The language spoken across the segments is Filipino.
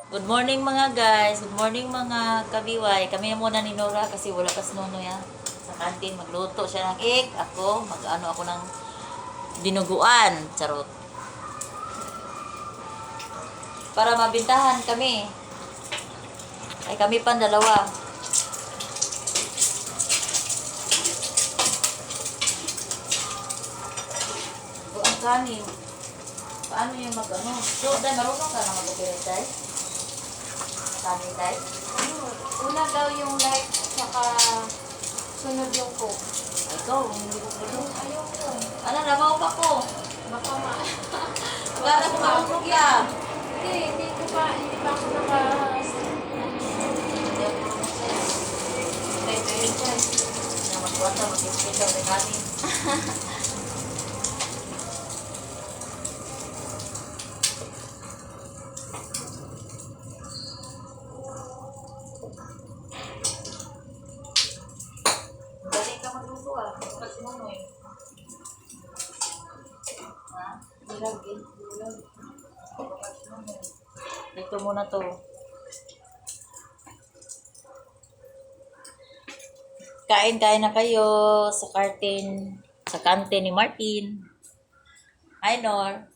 Good morning mga guys. Good morning mga kabiway. Kami muna ni Nora kasi wala pa si Nonoy ha. Sa kantin magluto siya ng egg. Ako mag-ano ako ng dinuguan. Charot. Para mabintahan kami. Ay kami pa dalawa. Ito ang kanin. Paano yung mag-ano? So, dahil marunong ka na mag-operate dahil? Kanin dahil? Una daw yung light, saka sunod yung coke. Ikaw, hindi ko pwede. Ayaw ko. Ano, nabaw pa ko. Baka ma... Wala ko marunong yan. Hindi pa ako naka... Hindi ako marunong sa'yo. Ito yun dyan. Na magwata, mag-isipin daw ng kanin. Dali ka magluto ah. Ba't si Nonoy? Ha? Bulag eh. Bulag. Ba't si Nonoy? Dito muna to. Kain-kain na kayo sa kante ni Martin. Hi, Nor.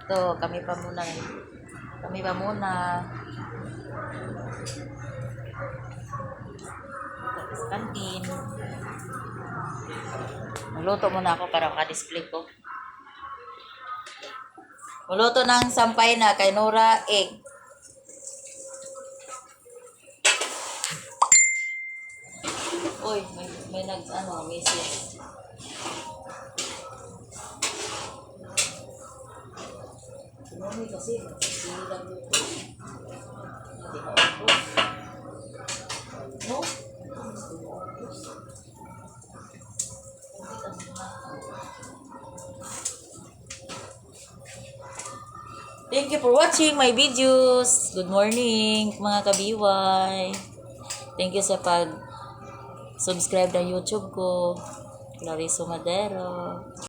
Ito, kami pa muna. Kami pa muna. Ito, sa kantin. Magluto muna ako para maka-display ko. Magluto ng sampay na kay Nora egg. Uy, may message. Sumumi kasi, sili lang dito. Hindi ka ubos. No? Thank you for watching my videos. Good morning, mga kabiway. Thank you sa pag-subscribe ng YouTube ko. Clarice Madero.